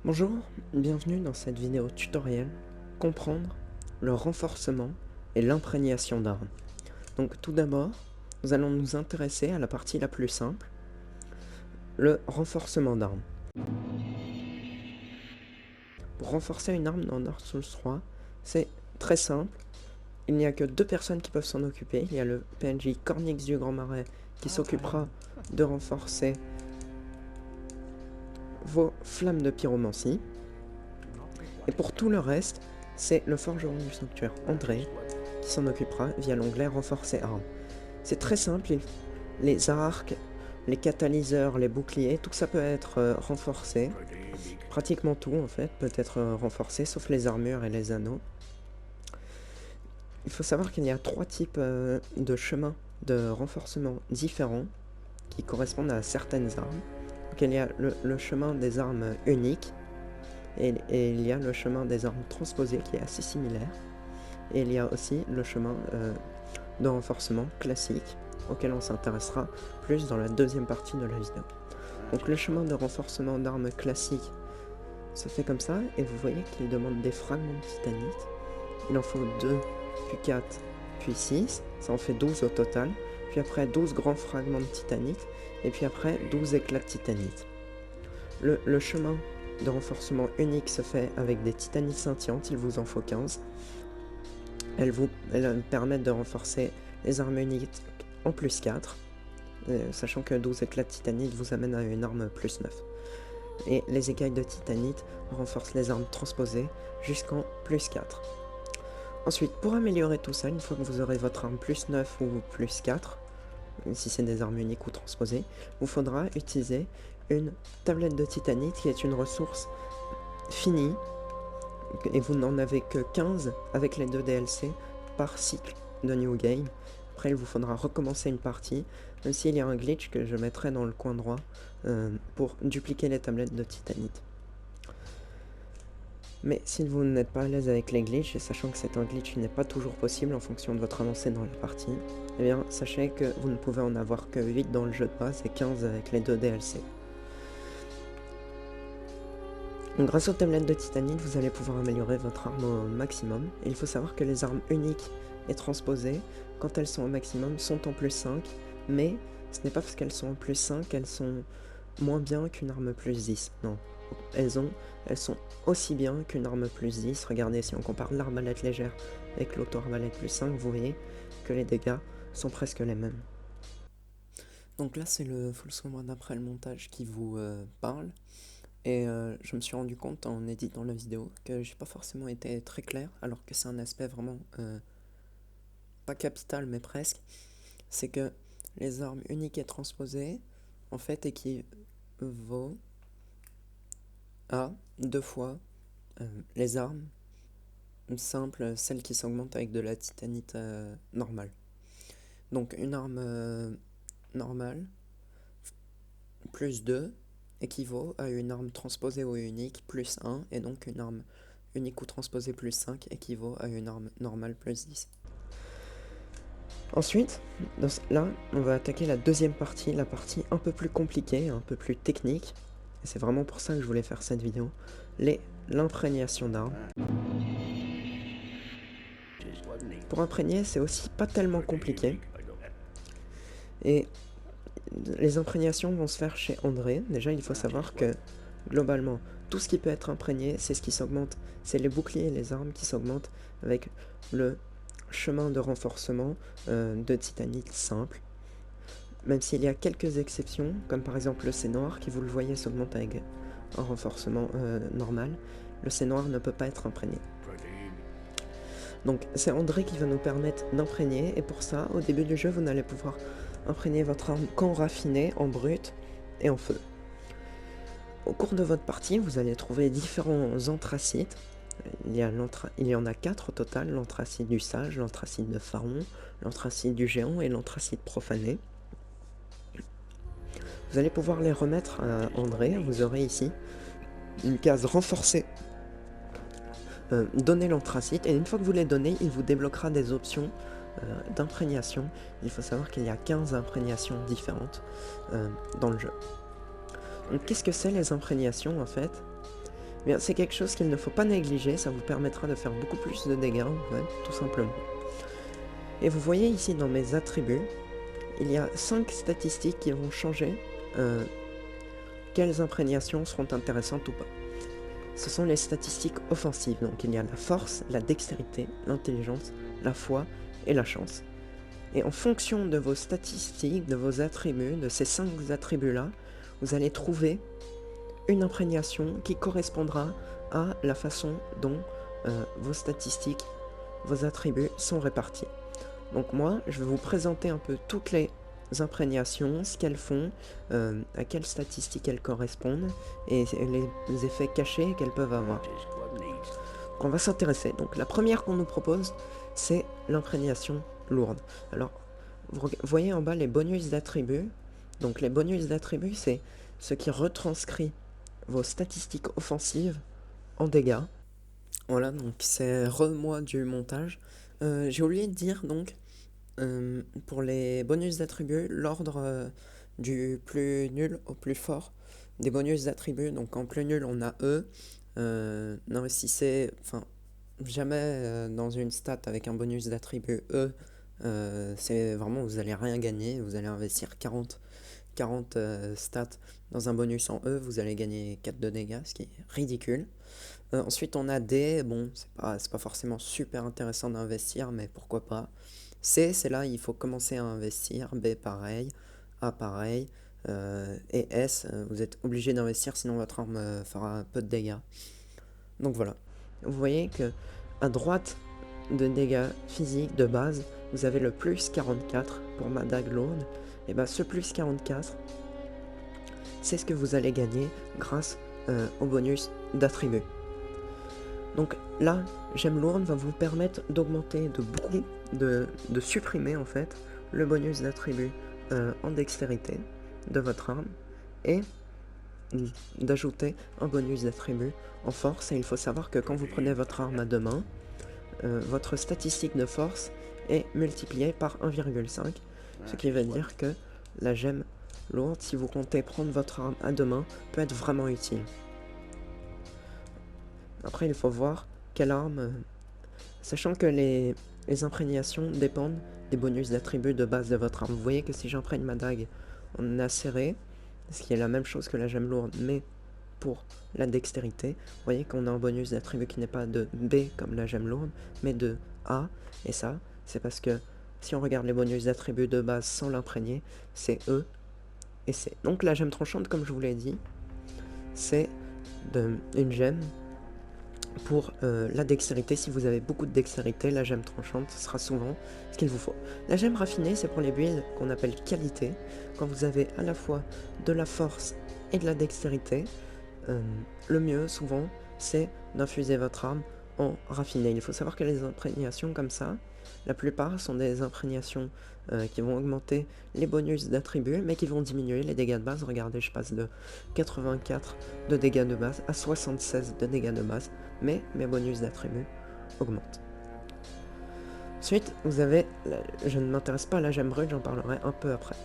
Bonjour, bienvenue dans cette vidéo tutoriel comprendre le renforcement et l'imprégnation d'armes. Donc tout d'abord, nous allons nous intéresser à la partie la plus simple, le renforcement d'armes. Pour renforcer une arme dans Dark Souls 3, c'est très simple. Il n'y a que deux personnes qui peuvent s'en occuper. Il y a le PNJ Cornix du Grand Marais qui s'occupera de renforcer vos flammes de pyromancie. Et pour tout le reste, c'est le forgeron du sanctuaire André qui s'en occupera via l'onglet renforcer armes. C'est très simple, les arcs, les catalyseurs, les boucliers, tout ça peut être renforcé. Pratiquement tout en fait peut être renforcé, sauf les armures et les anneaux. Il faut savoir qu'il y a trois types de chemins de renforcement différents qui correspondent à certaines armes. Donc il y a le chemin des armes uniques, et il y a le chemin des armes transposées qui est assez similaire. Et il y a aussi le chemin de renforcement classique, auquel on s'intéressera plus dans la deuxième partie de la vidéo. Donc le chemin de renforcement d'armes classique se fait comme ça, et vous voyez qu'il demande des fragments de titanite. Il en faut 2, puis 4, puis 6, ça en fait 12 au total, puis après 12 grands fragments de titanite, et puis après 12 éclats de titanite. Le chemin de renforcement unique se fait avec des titanites scintillantes, il vous en faut 15. Elles permettent de renforcer les armes uniques en plus 4, sachant que 12 éclats de titanite vous amènent à une arme plus 9. Et les écailles de titanite renforcent les armes transposées jusqu'en plus 4. Ensuite, pour améliorer tout ça, une fois que vous aurez votre arme plus 9 ou plus 4, si c'est des armes uniques ou transposées, vous faudra utiliser une tablette de titanite qui est une ressource finie, et vous n'en avez que 15 avec les 2 DLC par cycle de New Game. Après il vous faudra recommencer une partie, même s'il y a un glitch que je mettrai dans le coin droit pour dupliquer les tablettes de titanite. Mais si vous n'êtes pas à l'aise avec les glitches, et sachant que c'est un glitch qui n'est pas toujours possible en fonction de votre avancée dans la partie, eh bien sachez que vous ne pouvez en avoir que 8 dans le jeu de base et 15 avec les 2 DLC. Donc, grâce aux tablettes de titanite, vous allez pouvoir améliorer votre arme au maximum. Et il faut savoir que les armes uniques et transposées, quand elles sont au maximum, sont en plus 5. Mais ce n'est pas parce qu'elles sont en plus 5 qu'elles sont moins bien qu'une arme plus 10. Non, elles sont aussi bien qu'une arme plus 10. Regardez, si on compare l'arbalète légère avec l'auto-arbalète plus 5, vous voyez que les dégâts sont presque les mêmes. Donc là, c'est le full screen d'après le montage qui vous parle. Et je me suis rendu compte en éditant la vidéo que j'ai pas forcément été très clair, alors que c'est un aspect vraiment pas capital mais presque. C'est que les armes uniques et transposées en fait équivaut à 2 fois les armes simples, celles qui s'augmentent avec de la titanite normale. Donc une arme normale plus 2 équivaut à une arme transposée ou unique plus 1, et donc une arme unique ou transposée plus 5 équivaut à une arme normale plus 10. Ensuite, là, on va attaquer la deuxième partie, la partie un peu plus compliquée, un peu plus technique, et c'est vraiment pour ça que je voulais faire cette vidéo, l'imprégnation d'armes. Pour imprégner, c'est aussi pas tellement compliqué, et les imprégnations vont se faire chez André. Déjà, il faut savoir que, globalement, tout ce qui peut être imprégné, c'est ce qui s'augmente. C'est les boucliers et les armes qui s'augmentent avec le chemin de renforcement de titanite simple. Même s'il y a quelques exceptions, comme par exemple le C noir, qui vous le voyez s'augmente avec un renforcement normal. Le C noir ne peut pas être imprégné. Donc c'est André qui va nous permettre d'imprégner, et pour ça, au début du jeu, vous n'allez pouvoir imprégner votre arme qu'en raffiné, en brut et en feu. Au cours de votre partie, vous allez trouver différents anthracites. Il y en a 4 au total: l'anthracite du sage, l'anthracite de Pharaon, l'anthracite du géant et l'anthracite profané. Vous allez pouvoir les remettre à André. Vous aurez ici une case renforcée. Donnez l'anthracite, et une fois que vous les donnez, il vous débloquera des options d'imprégnation. Il faut savoir qu'il y a 15 imprégnations différentes dans le jeu. Donc qu'est-ce que c'est les imprégnations en fait? Bien, c'est quelque chose qu'il ne faut pas négliger, ça vous permettra de faire beaucoup plus de dégâts, en fait, tout simplement. Et vous voyez ici dans mes attributs, il y a 5 statistiques qui vont changer quelles imprégnations seront intéressantes ou pas. Ce sont les statistiques offensives, donc il y a la force, la dextérité, l'intelligence, la foi et la chance. Et en fonction de vos statistiques, de vos attributs, de ces 5 attributs-là, vous allez trouver une imprégnation qui correspondra à la façon dont vos statistiques, vos attributs sont répartis. Donc moi, je vais vous présenter un peu toutes les imprégnations, ce qu'elles font, à quelles statistiques elles correspondent, et les effets cachés qu'elles peuvent avoir. Donc on va s'intéresser. Donc la première qu'on nous propose, c'est l'imprégnation lourde. Alors, vous voyez en bas les bonus d'attributs. Donc les bonus d'attributs, c'est ce qui retranscrit vos statistiques offensives en dégâts. Voilà, donc c'est moi du montage. J'ai oublié de dire donc, pour les bonus d'attributs, l'ordre du plus nul au plus fort des bonus d'attributs. Donc en plus nul, on a E. N'investissez jamais dans une stat avec un bonus d'attribut E. C'est vraiment, vous allez rien gagner. Vous allez investir 40 stats dans un bonus en E, vous allez gagner 4 de dégâts, ce qui est ridicule. Ensuite on a D, bon c'est pas forcément super intéressant d'investir, mais pourquoi pas. C, c'est là il faut commencer à investir. B pareil, A pareil, et S, vous êtes obligé d'investir sinon votre arme fera peu de dégâts. Donc voilà, vous voyez que à droite de dégâts physiques de base, vous avez le plus 44 pour ma dague lourde. Et bien ce plus 44, c'est ce que vous allez gagner grâce au bonus d'attribut. Donc là, gemme lourde va vous permettre d'augmenter de beaucoup, de supprimer en fait le bonus d'attribut en dextérité de votre arme et d'ajouter un bonus d'attribut en force. Et il faut savoir que quand vous prenez votre arme à deux mains, votre statistique de force est multipliée par 1,5, ce qui veut dire que la gemme lourde, si vous comptez prendre votre arme à deux mains, peut être vraiment utile. Après, il faut voir quelle arme, sachant que les imprégnations dépendent des bonus d'attributs de base de votre arme. Vous voyez que si j'imprègne ma dague en acéré, ce qui est la même chose que la gemme lourde, mais pour la dextérité, vous voyez qu'on a un bonus d'attribut qui n'est pas de B comme la gemme lourde, mais de A, et ça, c'est parce que si on regarde les bonus d'attributs de base sans l'imprégner, c'est E et C. Donc la gemme tranchante, comme je vous l'ai dit, c'est une gemme pour la dextérité. Si vous avez beaucoup de dextérité, la gemme tranchante sera souvent ce qu'il vous faut. La gemme raffinée, c'est pour les builds qu'on appelle qualité. Quand vous avez à la fois de la force et de la dextérité, le mieux souvent c'est d'infuser votre arme en raffiné. Il faut savoir que les imprégnations comme ça, la plupart sont des imprégnations qui vont augmenter les bonus d'attributs, mais qui vont diminuer les dégâts de base. Regardez, je passe de 84 de dégâts de base à 76 de dégâts de base, mais mes bonus d'attributs augmentent. Ensuite, vous avez, je ne m'intéresse pas à la gemme brute, j'en parlerai un peu après.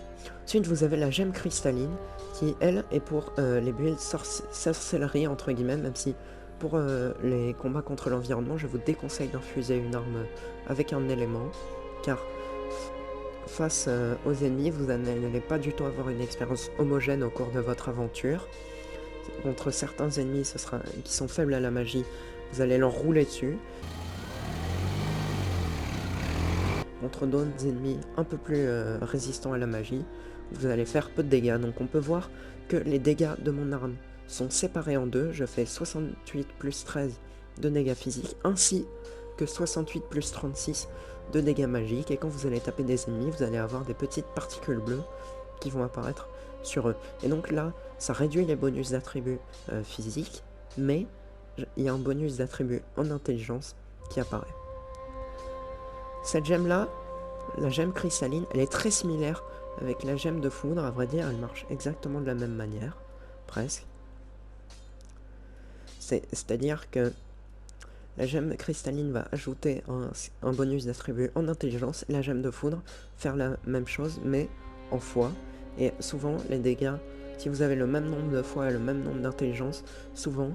Ensuite, vous avez la gemme cristalline, qui elle est pour les builds sorcellerie entre guillemets, même si pour les combats contre l'environnement, je vous déconseille d'infuser une arme avec un élément, car face aux ennemis, vous n'allez pas du tout avoir une expérience homogène au cours de votre aventure. Contre certains ennemis qui sont faibles à la magie, vous allez leur rouler dessus. Contre d'autres ennemis un peu plus résistants à la magie, vous allez faire peu de dégâts. Donc on peut voir que les dégâts de mon arme sont séparés en deux. Je fais 68 plus 13 de dégâts physiques, ainsi que 68 plus 36 de dégâts magiques. Et quand vous allez taper des ennemis, vous allez avoir des petites particules bleues qui vont apparaître sur eux. Et donc là, ça réduit les bonus d'attributs physiques, mais il y a un bonus d'attribut en intelligence qui apparaît. Cette gemme là, la gemme cristalline, elle est très similaire avec la gemme de foudre. À vrai dire, elle marche exactement de la même manière, presque. C'est-à-dire que la gemme cristalline va ajouter un bonus d'attribut en intelligence, et la gemme de foudre faire la même chose mais en foi. Et souvent les dégâts, si vous avez le même nombre de foi et le même nombre d'intelligence, souvent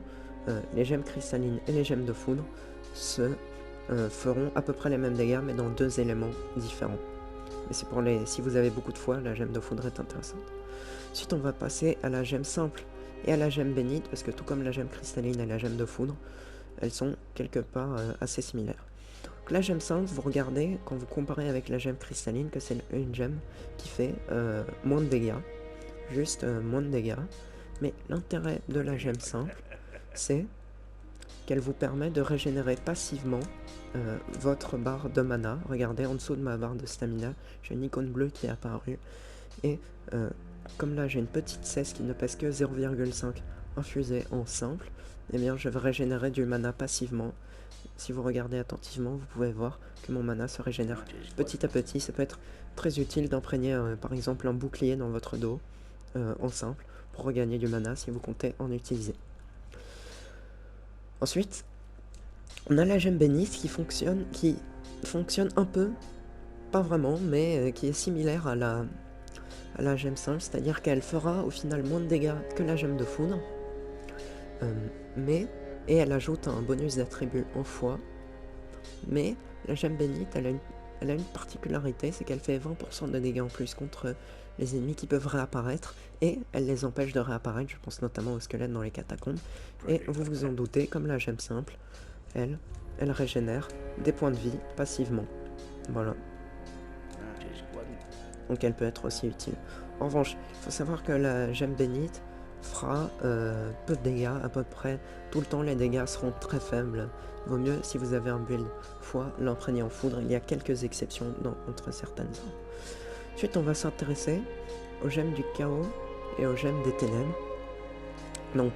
les gemmes cristallines et les gemmes de foudre feront à peu près les mêmes dégâts, mais dans 2 éléments différents. Mais c'est pour les... si vous avez beaucoup de foi, la gemme de foudre est intéressante. Ensuite, on va passer à la gemme simple et à la gemme bénite, parce que tout comme la gemme cristalline et la gemme de foudre, elles sont quelque part assez similaires. Donc, la gemme simple, vous regardez, quand vous comparez avec la gemme cristalline, que c'est une gemme qui fait moins de dégâts, juste moins de dégâts. Mais l'intérêt de la gemme simple, c'est qu'elle vous permet de régénérer passivement votre barre de mana. Regardez, en dessous de ma barre de stamina, j'ai une icône bleue qui est apparue. Et comme là j'ai une petite cesse qui ne pèse que 0,5 infusée en simple, eh bien je vais régénérer du mana passivement. Si vous regardez attentivement, vous pouvez voir que mon mana se régénère petit à petit. Ça peut être très utile d'imprégner par exemple un bouclier dans votre dos en simple pour regagner du mana si vous comptez en utiliser. Ensuite, on a la gemme bénite qui fonctionne un peu, pas vraiment, mais qui est similaire à la gemme simple, c'est-à-dire qu'elle fera au final moins de dégâts que la gemme de foudre, et elle ajoute un bonus d'attribut en foi, mais la gemme bénite, elle a une particularité, c'est qu'elle fait 20% de dégâts en plus contre les ennemis qui peuvent réapparaître, et elle les empêche de réapparaître, je pense notamment aux squelettes dans les catacombes, et vous vous en doutez, comme la gemme simple, elle régénère des points de vie passivement. Voilà. Donc elle peut être aussi utile. En revanche, il faut savoir que la gemme bénite fera peu de dégâts, à peu près tout le temps les dégâts seront très faibles. Vaut mieux, si vous avez un build foi, l'imprégner en foudre. Il y a quelques exceptions entre certaines armes. Ensuite, on va s'intéresser aux gemmes du chaos et aux gemmes des ténèbres. Donc,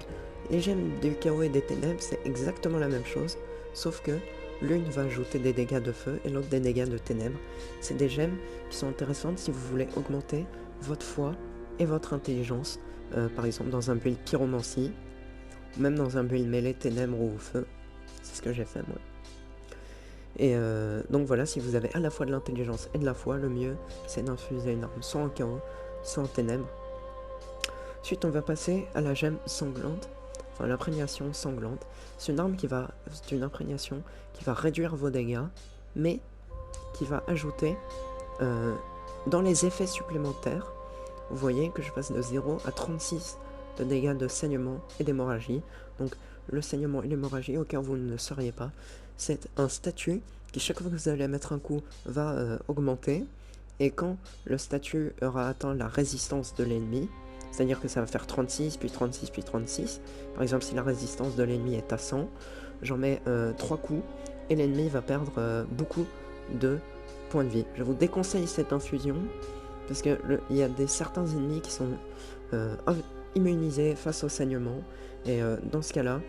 les gemmes du chaos et des ténèbres, c'est exactement la même chose, sauf que l'une va ajouter des dégâts de feu et l'autre des dégâts de ténèbres. C'est des gemmes qui sont intéressantes si vous voulez augmenter votre foi et votre intelligence, par exemple dans un build pyromancie, ou même dans un build mêlée ténèbres ou feu. C'est ce que j'ai fait moi. Et donc voilà, si vous avez à la fois de l'intelligence et de la foi, le mieux c'est d'infuser une arme soit en chaos, soit en ténèbres. Ensuite on va passer à la gemme sanglante, enfin l'imprégnation sanglante. C'est une arme c'est une imprégnation qui va réduire vos dégâts, mais qui va ajouter dans les effets supplémentaires, vous voyez que je passe de 0 à 36 de dégâts de saignement et d'hémorragie. Donc le saignement et l'hémorragie, au cas où vous ne le sauriez pas, c'est un statut qui chaque fois que vous allez mettre un coup va augmenter, et quand le statut aura atteint la résistance de l'ennemi, c'est-à-dire que ça va faire 36, puis 36, puis 36, par exemple si la résistance de l'ennemi est à 100, j'en mets 3 coups, et l'ennemi va perdre beaucoup de points de vie. Je vous déconseille cette infusion, parce que il y a certains ennemis qui sont immunisés face au saignement, et dans ce cas-là,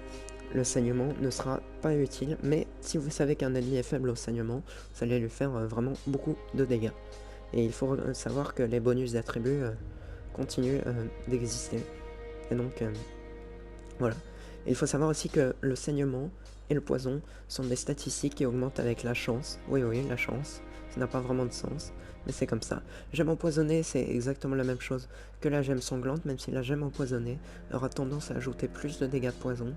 le saignement ne sera pas utile, mais si vous savez qu'un ennemi est faible au saignement, vous allez lui faire vraiment beaucoup de dégâts. Et il faut savoir que les bonus d'attributs continuent d'exister. Et donc, voilà. Et il faut savoir aussi que le saignement et le poison sont des statistiques qui augmentent avec la chance. Oui, la chance. Ça n'a pas vraiment de sens, mais c'est comme ça. Gemme empoisonnée, c'est exactement la même chose que la gemme sanglante, même si la gemme empoisonnée aura tendance à ajouter plus de dégâts de poison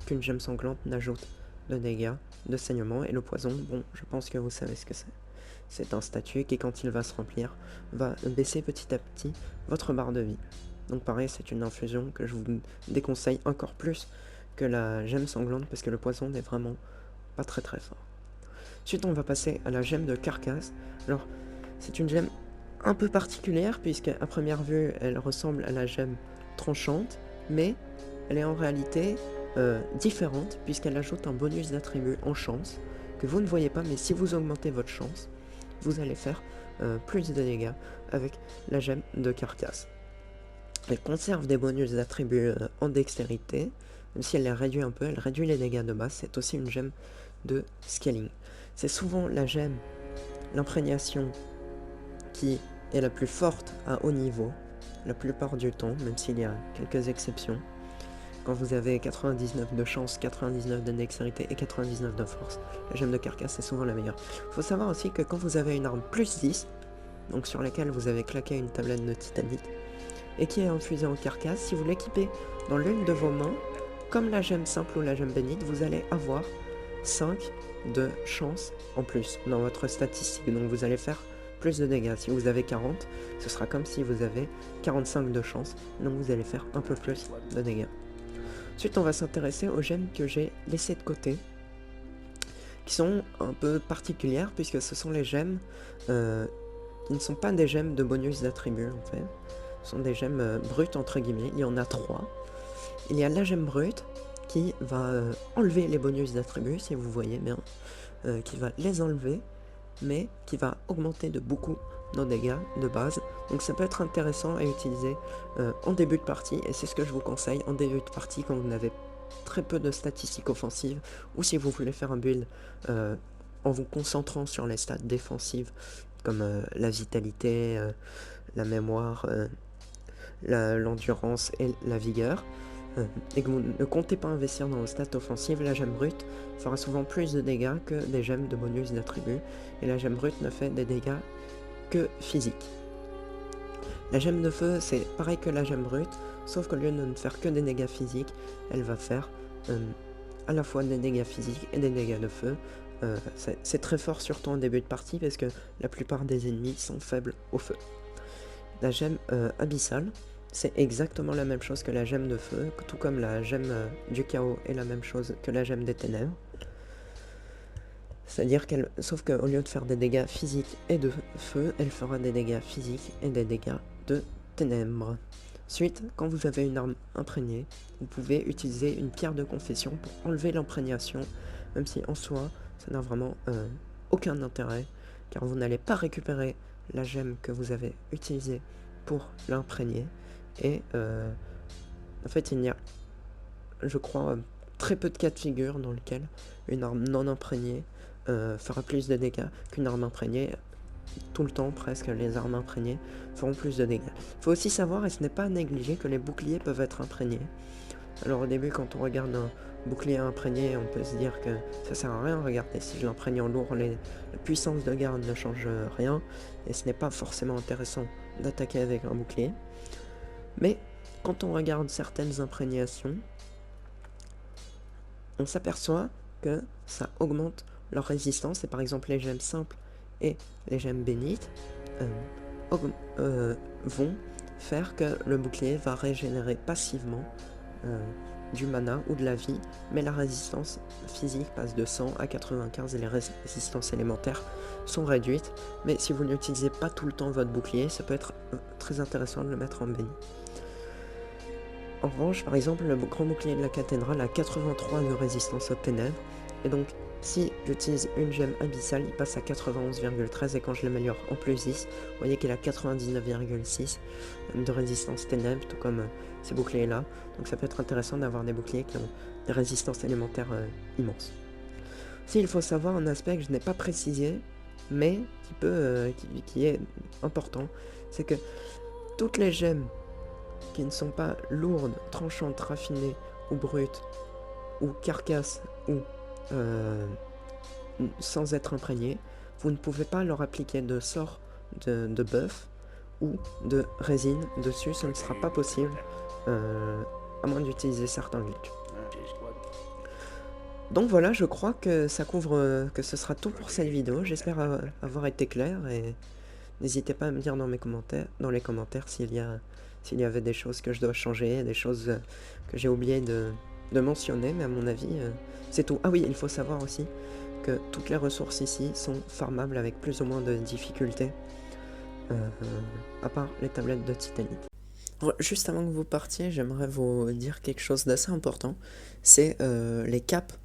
qu'une gemme sanglante n'ajoute de dégâts de saignement. Et le poison, bon, je pense que vous savez ce que c'est. C'est un statut qui, quand il va se remplir, va baisser petit à petit votre barre de vie. Donc pareil, c'est une infusion que je vous déconseille encore plus que la gemme sanglante, parce que le poison n'est vraiment pas très fort. Ensuite, on va passer à la gemme de carcasse. Alors, c'est une gemme un peu particulière, puisque à première vue, elle ressemble à la gemme tranchante, mais elle est en réalité différente, puisqu'elle ajoute un bonus d'attribut en chance, que vous ne voyez pas, mais si vous augmentez votre chance, vous allez faire plus de dégâts avec la gemme de carcasse. Elle conserve des bonus d'attributs en dextérité, même si elle les réduit un peu, elle réduit les dégâts de base. C'est aussi une gemme de scaling. C'est souvent la gemme, l'imprégnation, qui est la plus forte à haut niveau, la plupart du temps, même s'il y a quelques exceptions. Quand vous avez 99 de chance, 99 de dextérité et 99 de force, la gemme de carcasse est souvent la meilleure. Il faut savoir aussi que quand vous avez une arme plus 10, donc sur laquelle vous avez claqué une tablette de titanite, et qui est infusée en carcasse, si vous l'équipez dans l'une de vos mains, comme la gemme simple ou la gemme bénite, vous allez avoir 5 de chance en plus dans votre statistique. Donc vous allez faire plus de dégâts. Si vous avez 40, ce sera comme si vous avez 45 de chance. Donc vous allez faire un peu plus de dégâts. Ensuite, on va s'intéresser aux gemmes que j'ai laissées de côté, qui sont un peu particulières, puisque ce sont les gemmes qui ne sont pas des gemmes de bonus d'attributs, en fait. Ce sont des gemmes brutes, entre guillemets. Il y en a 3. Il y a la gemme brute, qui va enlever les bonus d'attributs, si vous voyez bien, qui va les enlever, mais qui va augmenter de beaucoup nos dégâts de base. Donc ça peut être intéressant à utiliser en début de partie, et c'est ce que je vous conseille en début de partie quand vous n'avez très peu de statistiques offensives, ou si vous voulez faire un build en vous concentrant sur les stats défensives, comme la vitalité, la mémoire, l'endurance et la vigueur, et que vous ne comptez pas investir dans vos stats offensives, la gemme brute fera souvent plus de dégâts que des gemmes de bonus d'attributs, et la gemme brute ne fait des dégâts que physiques. La gemme de feu, c'est pareil que la gemme brute, sauf qu'au lieu de ne faire que des dégâts physiques, elle va faire à la fois des dégâts physiques et des dégâts de feu. C'est très fort, surtout en début de partie, parce que la plupart des ennemis sont faibles au feu. La gemme abyssale, c'est exactement la même chose que la gemme de feu, tout comme la gemme du chaos est la même chose que la gemme des ténèbres. C'est-à-dire qu'elle, sauf qu'au lieu de faire des dégâts physiques et de feu, elle fera des dégâts physiques et des dégâts de ténèbres. Ensuite, quand vous avez une arme imprégnée, vous pouvez utiliser une pierre de confession pour enlever l'imprégnation, même si en soi, ça n'a vraiment aucun intérêt, car vous n'allez pas récupérer la gemme que vous avez utilisée pour l'imprégner. Et en fait, il y a, je crois, très peu de cas de figure dans lesquels une arme non imprégnée fera plus de dégâts qu'une arme imprégnée. Tout le temps, presque, les armes imprégnées feront plus de dégâts. Il faut aussi savoir, et ce n'est pas à négliger, que les boucliers peuvent être imprégnés. Alors au début, quand on regarde un bouclier imprégné, on peut se dire que ça sert à rien. Regardez, si je l'imprègne en lourd, la puissance de garde ne change rien, et ce n'est pas forcément intéressant d'attaquer avec un bouclier. Mais quand on regarde certaines imprégnations, on s'aperçoit que ça augmente leur résistance, et par exemple les gemmes simples et les gemmes bénites vont faire que le bouclier va régénérer passivement du mana ou de la vie, mais la résistance physique passe de 100 à 95 et les résistances élémentaires sont réduites. Mais si vous n'utilisez pas tout le temps votre bouclier, ça peut être très intéressant de le mettre en béni. En revanche, par exemple, le grand bouclier de la cathédrale a 83 de résistance aux ténèbres, et donc si j'utilise une gemme abyssale, il passe à 91,13, et quand je l'améliore en plus 10, vous voyez qu'il a 99,6 de résistance ténèbres, tout comme ces boucliers là. Donc ça peut être intéressant d'avoir des boucliers qui ont des résistances élémentaires immenses. Aussi, il faut savoir un aspect que je n'ai pas précisé, mais qui est important, c'est que toutes les gemmes qui ne sont pas lourdes, tranchantes, raffinées ou brutes, ou carcasses, ou sans être imprégnées, vous ne pouvez pas leur appliquer de sort de buff ou de résine dessus, ce ne sera pas possible, à moins d'utiliser certains glitches. Donc voilà, je crois que ça couvre, que ce sera tout pour cette vidéo. J'espère avoir été clair, et n'hésitez pas à me dire dans les commentaires s'il y avait des choses que je dois changer, des choses que j'ai oublié de mentionner, mais à mon avis, c'est tout. Ah oui, il faut savoir aussi que toutes les ressources ici sont farmables avec plus ou moins de difficulté, à part les tablettes de titanite. Juste avant que vous partiez, j'aimerais vous dire quelque chose d'assez important, c'est les caps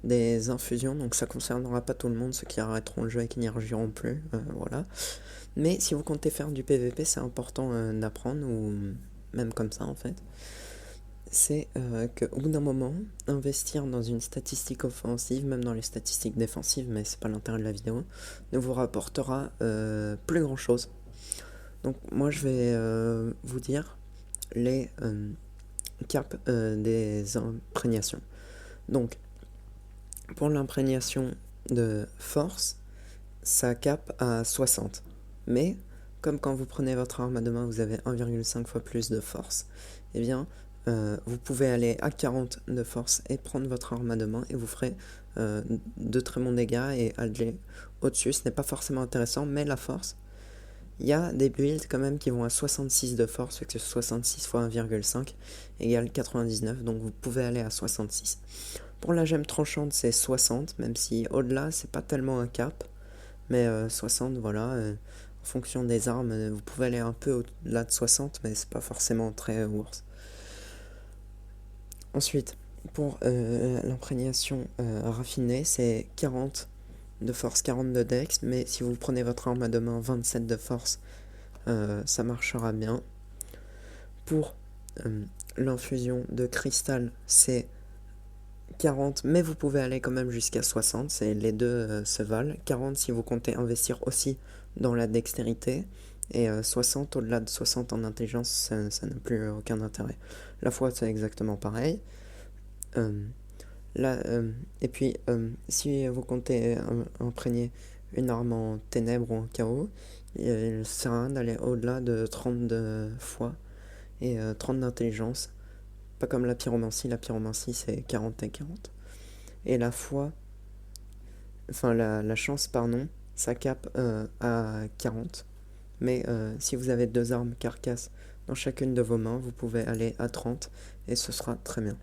des infusions. Donc ça concernera pas tout le monde, ceux qui arrêteront le jeu et qui n'y rejoueront plus, voilà. Mais si vous comptez faire du PVP, c'est important d'apprendre, ou même comme ça en fait. C'est qu'au bout d'un moment, investir dans une statistique offensive, même dans les statistiques défensives, mais c'est pas l'intérêt de la vidéo, ne vous rapportera plus grand chose. Donc moi je vais vous dire les caps des imprégnations. Donc pour l'imprégnation de force, ça cap à 60. Mais comme quand vous prenez votre arme à deux mains, vous avez 1,5 fois plus de force, et bien vous pouvez aller à 40 de force et prendre votre arme à deux mains et vous ferez de très bons dégâts et aller au-dessus. Ce n'est pas forcément intéressant, mais la force, il y a des builds quand même qui vont à 66 de force, fait que 66 x 1,5 égale 99, donc vous pouvez aller à 66. Pour la gemme tranchante, c'est 60, même si au-delà, c'est pas tellement un cap, mais 60, voilà. En fonction des armes, vous pouvez aller un peu au-delà de 60, mais c'est pas forcément très worse. Ensuite, pour l'imprégnation raffinée, c'est 40 de force, 40 de dex, mais si vous prenez votre arme à deux mains, 27 de force, ça marchera bien. Pour l'infusion de cristal, c'est 40, mais vous pouvez aller quand même jusqu'à 60, c'est les deux se valent. 40 si vous comptez investir aussi dans la dextérité, et 60, au-delà de 60 en intelligence, ça n'a plus aucun intérêt. La foi, c'est exactement pareil. Là, et puis, si vous comptez imprégner une arme en ténèbres ou en chaos, il sert à rien d'aller au-delà de 30 de foi et 30 d'intelligence. Pas comme la pyromancie c'est 40 et 40. Et la foi, enfin la chance, pardon, ça cape à 40. Mais si vous avez deux armes carcasses dans chacune de vos mains, vous pouvez aller à 30 et ce sera très bien.